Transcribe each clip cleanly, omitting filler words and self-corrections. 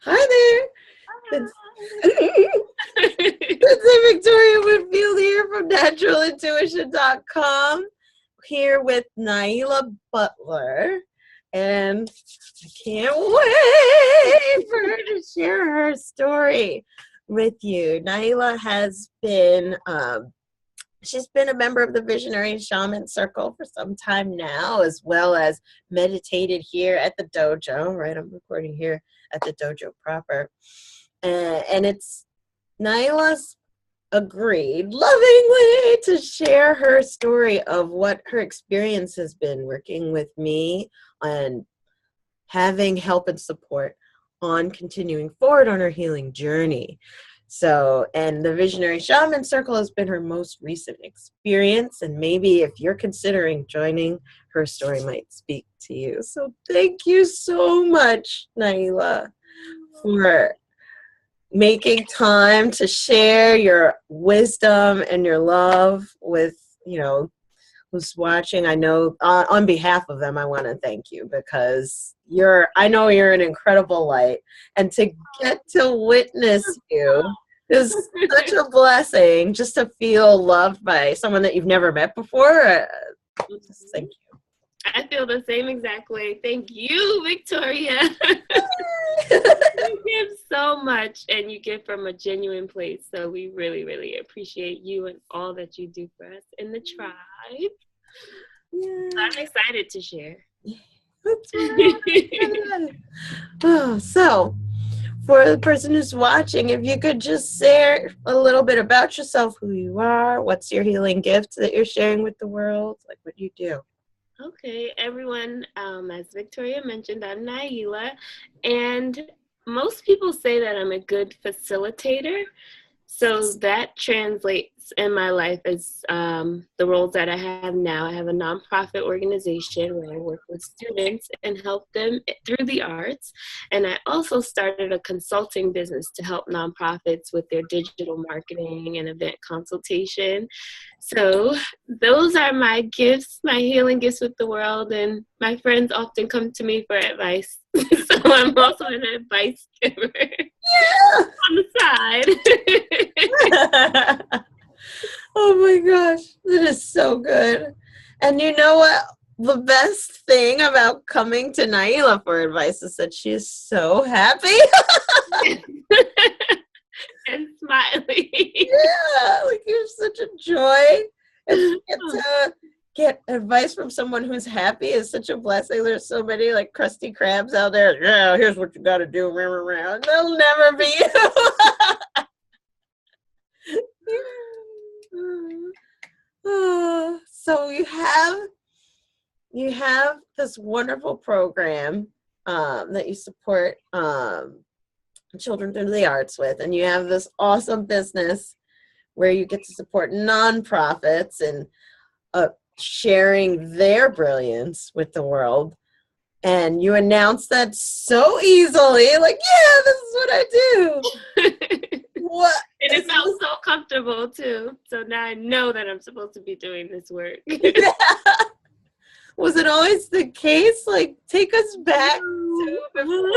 Hi there. It's Victoria Whitfield here from naturalintuition.com, here with Nailah Butler. And I can't wait for her to share her story with you. Nailah has been she's been a member of the Visionary Shaman Circle for some time now, as well as meditated here at the dojo, right? I'm recording here at the dojo proper. And it's Nailah's agreed lovingly to share her story of what her experience has been working with me and having help and support on continuing forward on her healing journey. So, and the Visionary Shaman Circle has been her most recent experience. And maybe if you're considering joining, her story might speak to you. So thank you so much, Nailah, for making time to share your wisdom and your love with, who's watching. I know on behalf of them, I want to thank you because I know you're an incredible light, and to get to witness you is such a blessing, just to feel loved by someone that you've never met before. Just thank you. I feel the same exact way. Thank you, Victoria. You give so much, and you give from a genuine place. So we really, really appreciate you and all that you do for us in the tribe. Yeah. So I'm excited to share. So, for the person who's watching, if you could just share a little bit about yourself, who you are, what's your healing gift that you're sharing with the world, like what you do. Okay, everyone, as Victoria mentioned, I'm Nailah, and most people say that I'm a good facilitator. So that translates in my life as the roles that I have now. I have a nonprofit organization where I work with students and help them through the arts. And I also started a consulting business to help nonprofits with their digital marketing and event consultation. So those are my gifts, my healing gifts with the world. And my friends often come to me for advice. So I'm also an advice giver. Yeah. On the side. Oh my gosh, that is so good. And you know what? The best thing about coming to Nailah for advice is that she is so happy. And smiling. Yeah, like you're such a joy. And you get to get advice from someone who's happy is such a blessing. There's so many like crusty crabs out there. Yeah, here's what you got to do. They'll never be you. So you have this wonderful program that you support children through the arts with, and you have this awesome business where you get to support nonprofits and sharing their brilliance with the world. And you announce that so easily, like, yeah, this is what I do. What? And it felt so comfortable too. So now I know that I'm supposed to be doing this work. Yeah. Was it always the case? Like, take us back to before.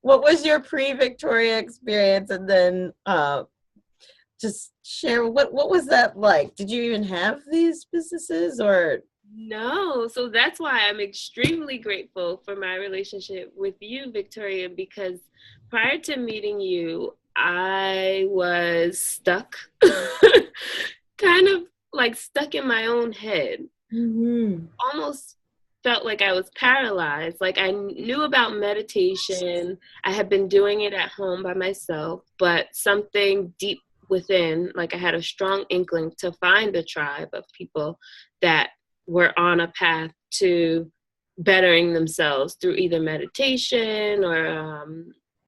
What was your pre-Victoria experience, and then just share what was that like? Did you even have these businesses or? No, so that's why I'm extremely grateful for my relationship with you, Victoria, because prior to meeting you, I was stuck, kind of like stuck in my own head. Mm-hmm. Almost felt like I was paralyzed. Like I knew about meditation. I had been doing it at home by myself, but something deep within, like I had a strong inkling to find a tribe of people that were on a path to bettering themselves through either meditation or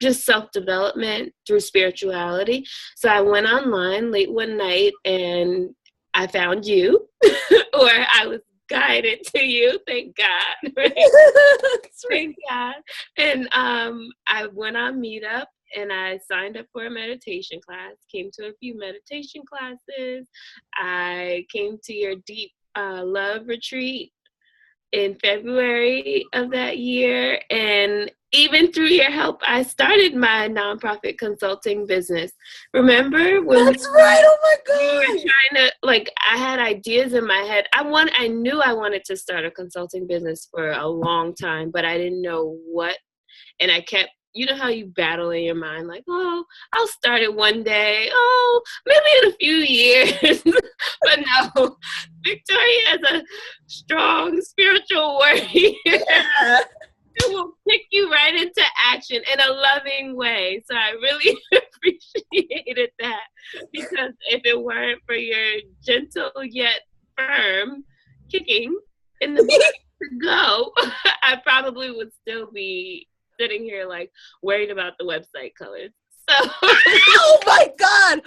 just self-development through spirituality. So I went online late one night and I found you, or I was guided to you, thank God. Right? Thank God. And I went on Meetup and I signed up for a meditation class, came to a few meditation classes. I came to your deep love retreat in February of that year, and even through your help, I started my nonprofit consulting business. Remember when That's right. Oh my we were God. trying to, like, I had ideas in my head. I knew I wanted to start a consulting business for a long time, but I didn't know what. And I kept, you know how you battle in your mind, like, oh, I'll start it one day. Oh, maybe in a few years. But no, Victoria is a strong spiritual warrior. Yeah. It will kick you right into action in a loving way. So I really appreciated that, because if it weren't for your gentle yet firm kicking in the butt to go, I probably would still be sitting here like worried about the website colors. So Oh my God.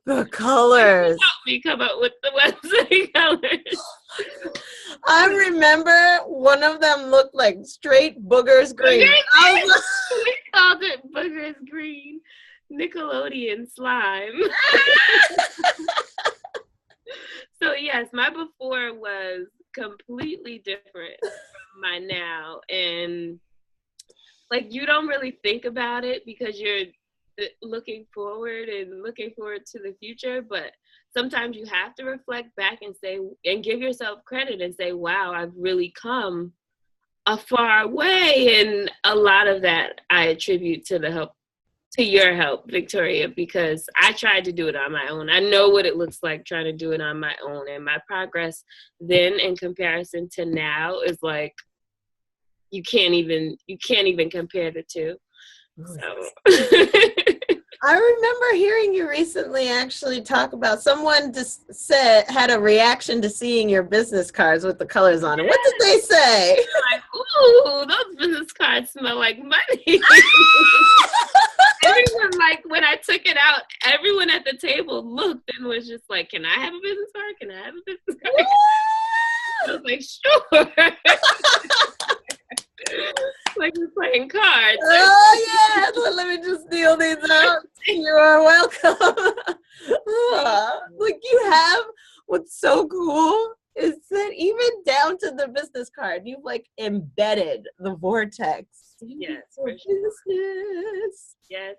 The colors. help me come up with the website colors. I remember one of them looked like straight boogers green. We called it Boogers Green Nickelodeon Slime. So yes, my before was completely different from my now. And like, you don't really think about it because you're looking forward to the future, but sometimes you have to reflect back and say, and give yourself credit and say, wow, I've really come a far way. And a lot of that I attribute to your help, Victoria, because I tried to do it on my own. I know what it looks like trying to do it on my own, and my progress then in comparison to now is like, you can't even compare the two. So I remember hearing you recently actually talk about someone just had a reaction to seeing your business cards with the colors on it. What did they say? like, ooh, those business cards smell like money. Everyone, like, when I took it out, everyone at the table looked and was just like, can I have a business card? Can I have a business card? I was like, sure. Like we're playing cards. Oh, yeah. Let me just deal these out. You are welcome. Like, you have, what's so cool is that even down to the business card, you've like embedded the vortex. Yes, for business. Yes.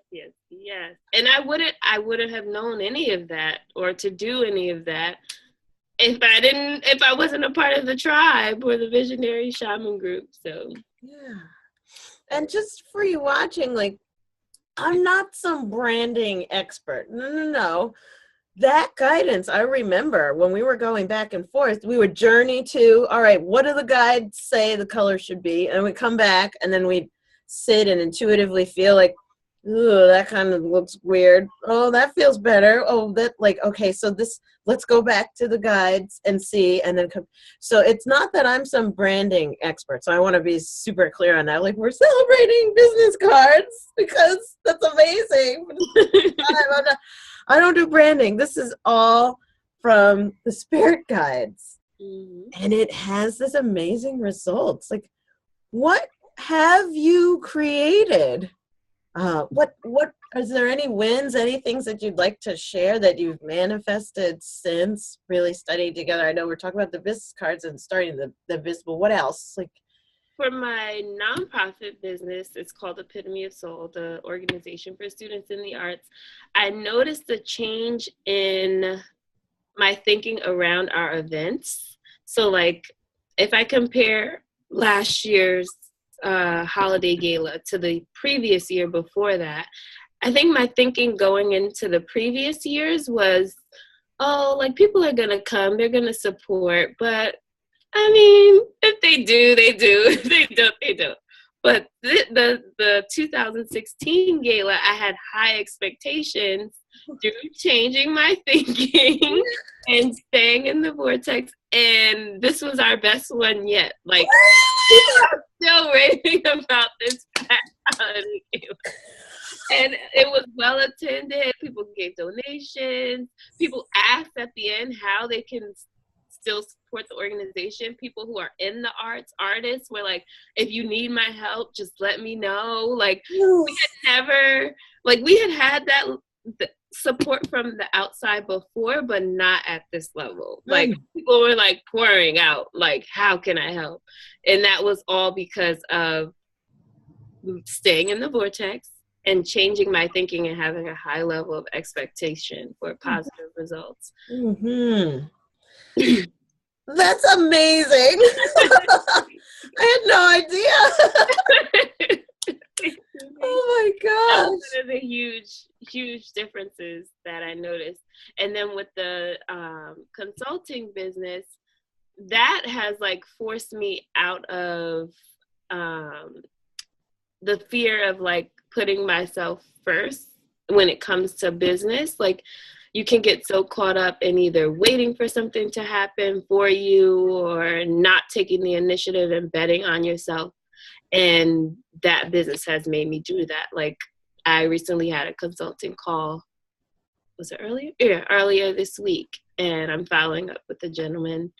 And I wouldn't have known any of that or to do any of that if I wasn't a part of the tribe or the visionary shaman group. So yeah. And just for you watching, like, I'm not some branding expert. No. That guidance, I remember when we were going back and forth, we would journey to, all right, what do the guides say the color should be? And we'd come back and then we'd sit and intuitively feel like, ooh, that kind of looks weird. Oh, that feels better. Oh, that, like, okay, so this, let's go back to the guides and see, and then come. So it's not that I'm some branding expert. So I want to be super clear on that. Like, we're celebrating business cards because that's amazing. I don't do branding. This is all from the spirit guides. mm-hmm. And it has this amazing results. Like, what have you created? What is there any wins, any things that you'd like to share that you've manifested since really studying together? I know we're talking about the business cards and starting the visible. What else? Like, for my nonprofit business, it's called Epitome of Soul, the organization for students in the arts. I noticed a change in my thinking around our events. So, like, if I compare last year's holiday gala to the previous year before that, I think my thinking going into the previous years was, oh, like, people are going to come, they're going to support, but I mean, if they do, they do. If they don't, they don't. But the 2016 gala, I had high expectations through changing my thinking and staying in the vortex. And this was our best one yet. Like, people are still raving about this holiday gala. And it was well attended. People gave donations. People asked at the end how they can still support the organization. People who are in the arts, artists, were like, if you need my help, just let me know. Like, we had that support from the outside before, but not at this level. Like, people were like pouring out, like, how can I help? And that was all because of staying in the vortex and changing my thinking and having a high level of expectation for positive results. Mm-hmm. That's amazing. I had no idea. Oh my That was gosh. one of the huge differences that I noticed. And then with the consulting business, that has like forced me out of the fear of like putting myself first when it comes to business. Like you can get so caught up in either waiting for something to happen for you or not taking the initiative and betting on yourself. And that business has made me do that. Like I recently had a consulting call. Was it earlier? Yeah, earlier this week. And I'm following up with a gentleman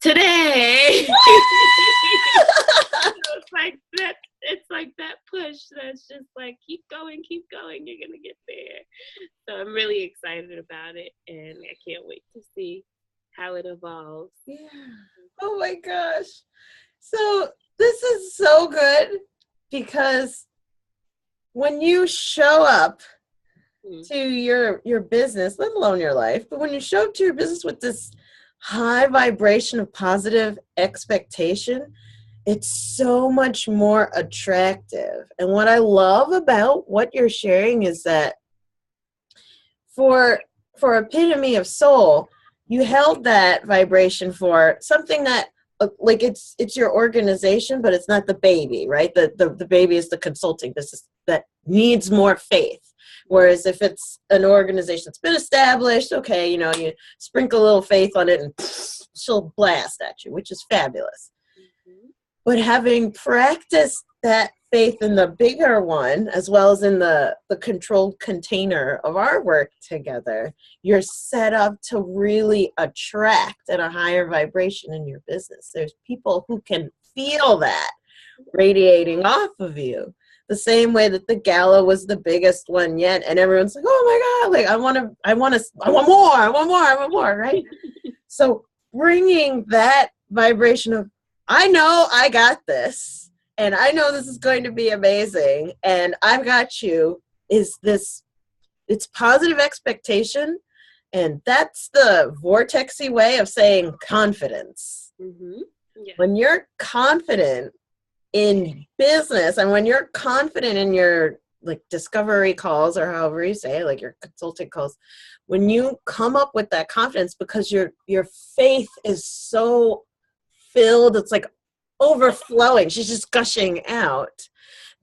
today. So it's like that push that's just like keep going, you're gonna get there. So I'm really excited about it, and I can't wait to see how it evolves. Yeah. Oh my gosh. So this is so good because when you show up to your business, let alone your life, but when you show up to your business with this high vibration of positive expectation, it's so much more attractive. And what I love about what you're sharing is that for Epitome of Soul, you held that vibration for something that like it's your organization, but it's not the baby, right? The baby is the consulting business that needs more faith. Whereas if it's an organization that's been established, okay, you sprinkle a little faith on it and she'll blast at you, which is fabulous. Mm-hmm. But having practiced that faith in the bigger one, as well as in the controlled container of our work together, you're set up to really attract at a higher vibration in your business. There's people who can feel that radiating off of you. The same way that the gala was the biggest one yet, and everyone's like, "Oh my God! Like I want more!" Right? So bringing that vibration of, I know I got this, and I know this is going to be amazing, and I've got you. It's positive expectation, and that's the vortexy way of saying confidence. Mm-hmm. Yeah. When you're confident in business and when you're confident in your like discovery calls or however you say it, like your consulting calls, when you come up with that confidence because your faith is so filled, it's like overflowing, she's just gushing out,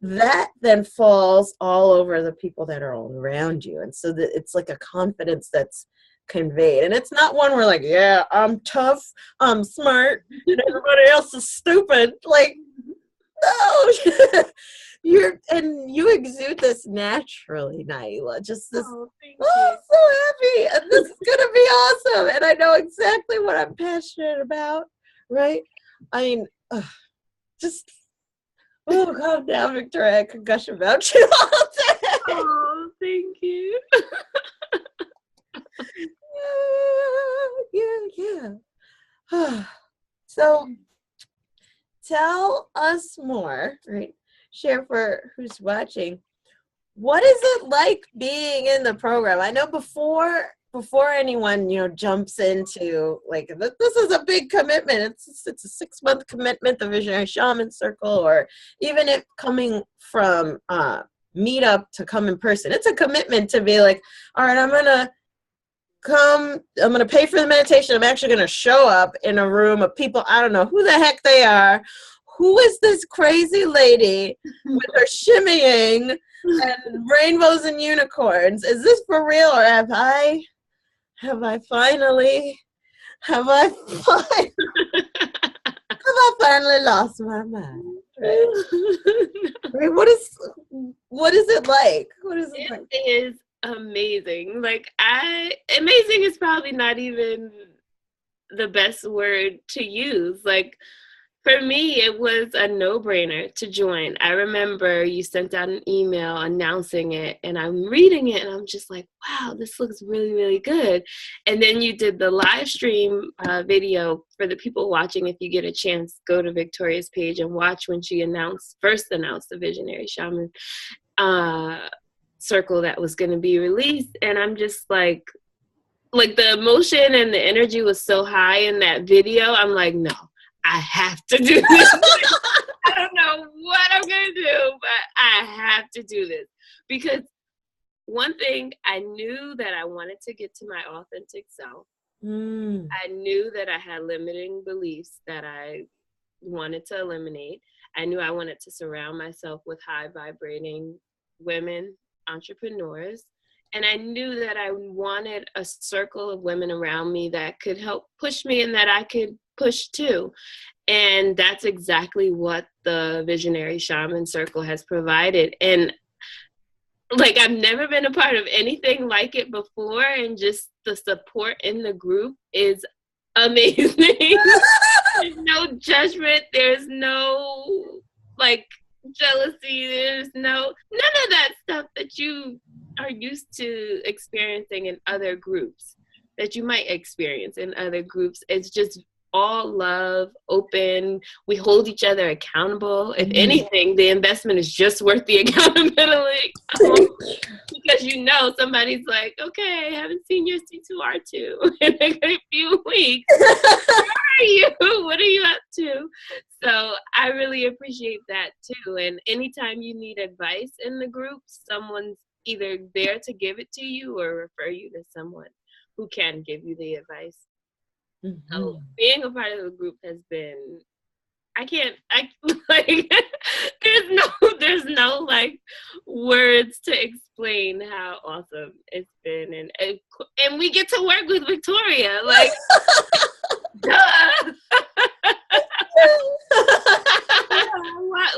that then falls all over the people that are all around you. And so that it's like a confidence that's conveyed, and it's not one where like, yeah, I'm tough, I'm smart, and everybody else is stupid. Like, no. You exude this naturally, Nailah. Just this, so happy, and this is gonna be awesome, and I know exactly what I'm passionate about, right? I mean, just calm down, Victoria. I could gush about you all day. Oh, thank you. Yeah. So tell us more, right? Share for who's watching. What is it like being in the program? I know before anyone, jumps into, like, this is a big commitment. It's a 6-month commitment, the Visionary Shaman Circle, or even if coming from meetup to come in person, it's a commitment to be like, all right, I'm going to pay for the meditation. I'm actually going to show up in a room of people. I don't know who the heck they are. Who is this crazy lady with her shimmying and rainbows and unicorns? Is this for real, or have I finally lost my mind? Right? What is it like? It is amazing. Like amazing is probably not even the best word to use. Like For me, it was a no-brainer to join. I remember you sent out an email announcing it, and I'm reading it, and I'm just like, wow, this looks really, really good. And then you did the live stream video for the people watching. If you get a chance, go to Victoria's page and watch when she first announced the Visionary Shaman circle that was going to be released. And I'm just like the emotion and the energy was so high in that video. I'm like, no. I have to do this. I don't know what I'm going to do, but I have to do this. Because one thing, I knew that I wanted to get to my authentic self. I knew that I had limiting beliefs that I wanted to eliminate. I knew I wanted to surround myself with high vibrating women, entrepreneurs. And I knew that I wanted a circle of women around me that could help push me and that I could push too. And that's exactly what the Visionary Shaman Circle has provided. And like, I've never been a part of anything like it before, and just the support in the group is amazing. There's no judgment, there's no like jealousy, there's none of that stuff that you are used to experiencing in other groups, that you might experience in other groups. It's just all love, open. We hold each other accountable. If anything, the investment is just worth the accountability. Because somebody's like, okay, I haven't seen your C2R2 in a few weeks. Where are you? What are you up to? So I really appreciate that too. And anytime you need advice in the group, someone's either there to give it to you or refer you to someone who can give you the advice. So being a part of the group has been, there's no like words to explain how awesome it's been. And we get to work with Victoria, like, duh.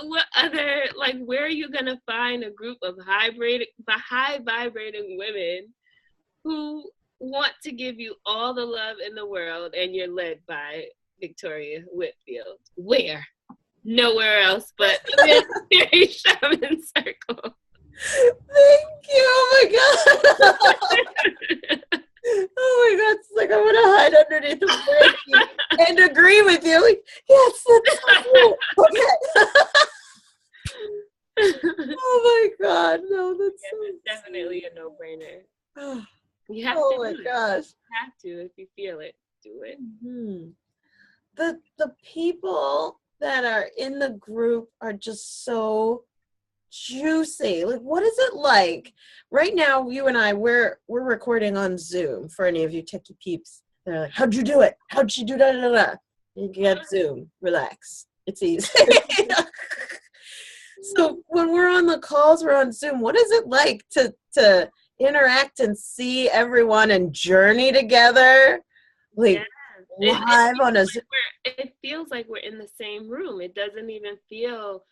What other, like, where are you gonna find a group of high vibrating women who want to give you all the love in the world, and you're led by Victoria Whitfield? Where? Nowhere else but the Visionary Shaman Circle. Thank you. Oh my god. Oh my god. It's like I want to hide underneath the blanket and agree with you. Like, yes, that's so cool. Okay. Oh my god. No, that's it's definitely a no-brainer. Oh. You have Oh to my do gosh. It. You have to. If you feel it, do it. The people that are in the group are just so juicy. Like, what is it like? Right now, you and I, we're recording on Zoom for any of you techie peeps. They're like, how'd you do it? How'd she do that? You get Zoom. Relax. It's easy. So when we're on the calls, we're on Zoom. What is it like to interact and see everyone and journey together? Like, live on a Zoom. It feels like we're in the same room. It doesn't even feel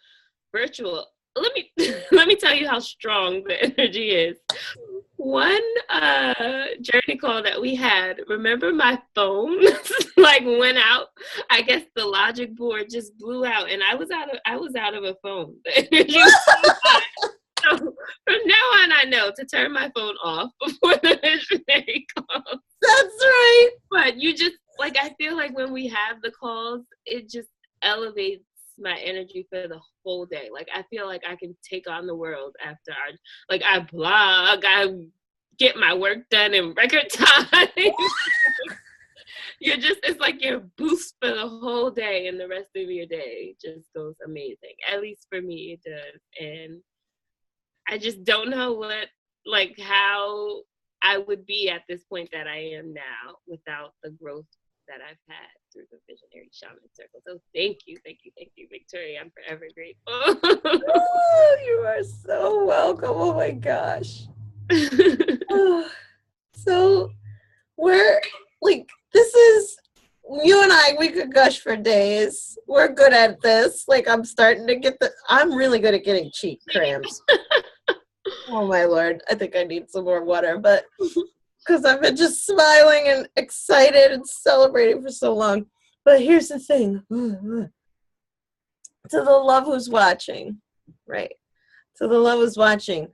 virtual. Let me tell you how strong the energy is. One journey call that we had, remember my phone like went out? I guess the logic board just blew out, and I was out of a phone. The energy was so high. So from now on, I know to turn my phone off before the visionary call. That's right. But you just, like, I feel like when we have the calls, it just elevates my energy for the whole day. Like, I feel like I can take on the world after I blog, I get my work done in record time. It's like your boost for the whole day, and the rest of your day just goes amazing. At least for me, it does. And I just don't know how I would be at this point that I am now without the growth that I've had through the Visionary Shaman Circle. So thank you, Victoria. I'm forever grateful. Oh, you are so welcome. Oh my gosh. So we're like, this is, you and I, we could gush for days. We're good at this. Like, I'm starting to get I'm really good at getting cheek cramps. Oh my Lord. I think I need some more water, but because I've been just smiling and excited and celebrating for so long. But here's the thing. to the love who's watching, right? To the love who's watching,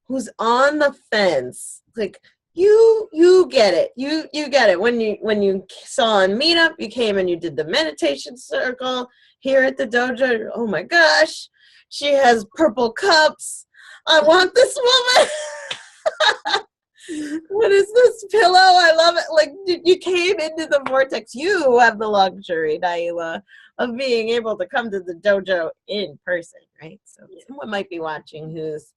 who's on the fence, like you get it. You get it. When you saw on Meetup, you came and you did the meditation circle here at the dojo. Oh my gosh, she has purple cups. I want this woman. What is this pillow? I love it. Like, you came into the vortex. You have the luxury, Nailah, of being able to come to the dojo in person, right? So someone might be watching who's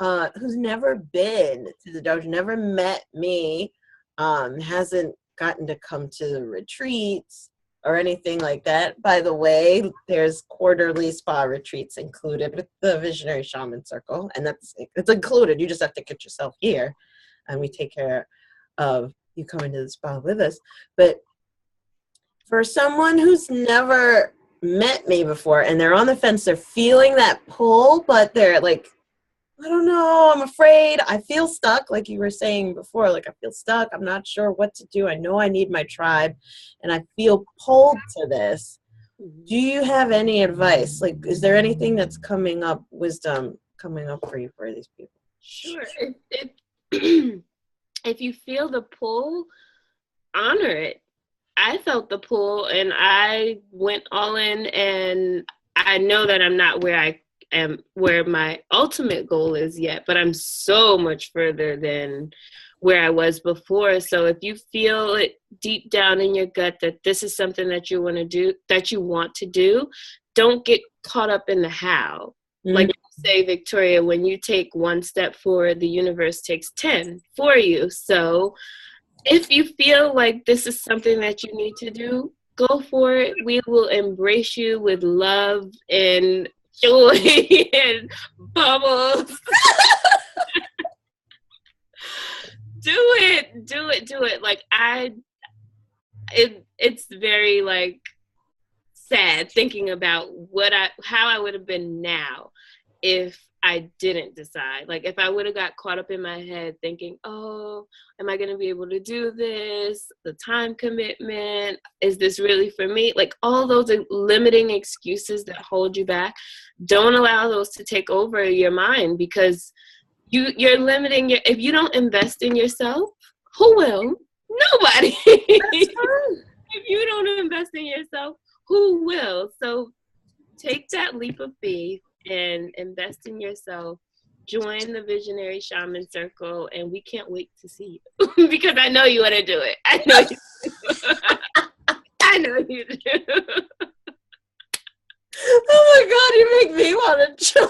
never been to the dojo, never met me, hasn't gotten to come to the retreats or anything like that. By the way, there's quarterly spa retreats included with the Visionary Shaman Circle, and it's included. You just have to get yourself here, and we take care of you coming to the spa with us. But for someone who's never met me before and they're on the fence, they're feeling that pull, but they're like, I don't know, I'm afraid, I feel stuck, like you were saying before, like I feel stuck, I'm not sure what to do, I know I need my tribe, and I feel pulled to this. Do you have any advice? Like, is there anything that's coming up, wisdom coming up for you for these people? Sure. If you feel the pull, honor it. I felt the pull and I went all in, and I know that I'm not where my ultimate goal is yet, but I'm so much further than where I was before. So if you feel it deep down in your gut that this is something that you want to do, don't get caught up in the how. Mm-hmm. Like you say, Victoria, when you take one step forward, the universe takes 10 for you. So if you feel like this is something that you need to do, go for it. We will embrace you with love and joy and bubbles. Do it. Like it's very like sad thinking about how I would have been now if I didn't decide. Like if I would have got caught up in my head thinking, oh, am I going to be able to do this? The time commitment, is this really for me? Like all those limiting excuses that hold you back, don't allow those to take over your mind, because you're limiting if you don't invest in yourself, who will? Nobody. If you don't invest in yourself, who will? So take that leap of faith and invest in yourself. Join the Visionary Shaman Circle, and we can't wait to see you because I know you want to do it. I know you do. I know you do. Oh my God, you make me want to join.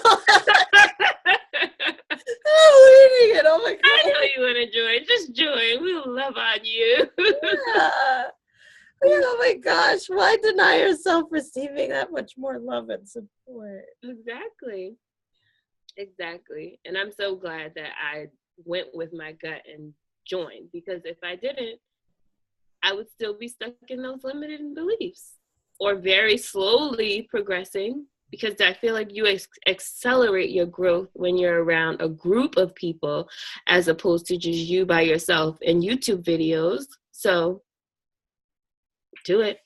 I'm reading it. Oh my God. I know you want to join. Just join. We'll love on you. Yeah. Oh my gosh, why deny yourself receiving that much more love and support? Exactly. And I'm so glad that I went with my gut and joined, because if I didn't, I would still be stuck in those limited beliefs, or very slowly progressing, because I feel like you accelerate your growth when you're around a group of people as opposed to just you by yourself in YouTube videos. So do it.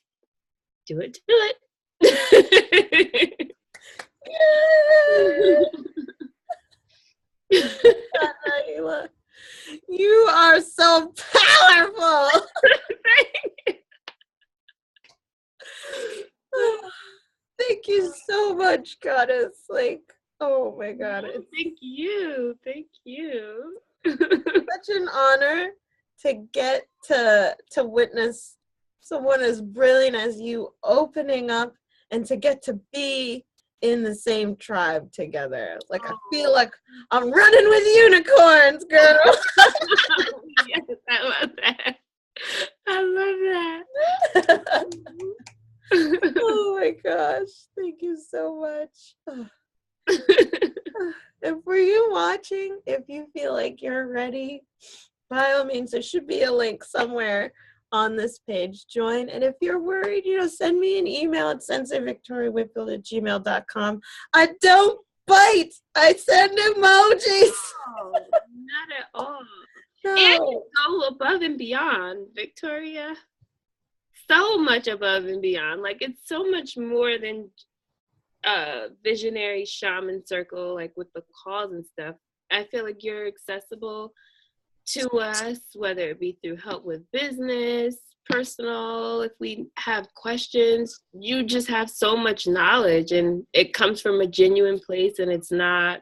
Nailah, you are so powerful. Thank you so much, Goddess. Like, oh my God. Thank you. Such an honor to get to witness someone as brilliant as you opening up, and to get to be in the same tribe together. Like, I feel like I'm running with unicorns, girl. Yes, I love that. Oh my gosh, thank you so much. And for you watching, if you feel like you're ready, by all means, there should be a link somewhere on this page. Join. And if you're worried, send me an email at senseivictoriawhitfield@gmail.com. I don't bite. I send emojis. Oh, not at all. No. And you go above and beyond, Victoria. So much above and beyond. Like, it's so much more than visionary shaman circle, like with the calls and stuff, I feel like you're accessible to us, whether it be through help with business, personal, if we have questions. You just have so much knowledge, and it comes from a genuine place, and it's not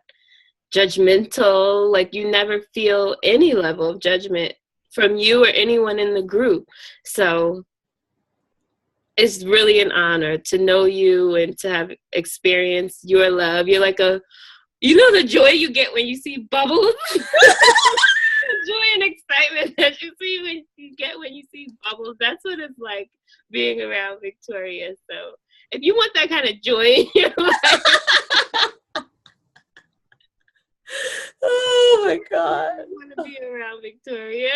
judgmental. Like, you never feel any level of judgment from you or anyone in the group. So it's really an honor to know you and to have experienced your love. You're like the joy you get when you see bubbles. Joy and excitement that you see when you see bubbles. That's what it's like being around Victoria. So if you want that kind of joy in your life, oh my God, you want to be around Victoria.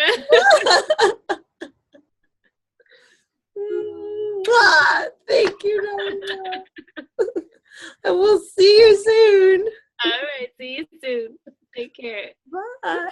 Thank you, Nailah. And we'll see you soon. All right, see you soon. Take care. Bye.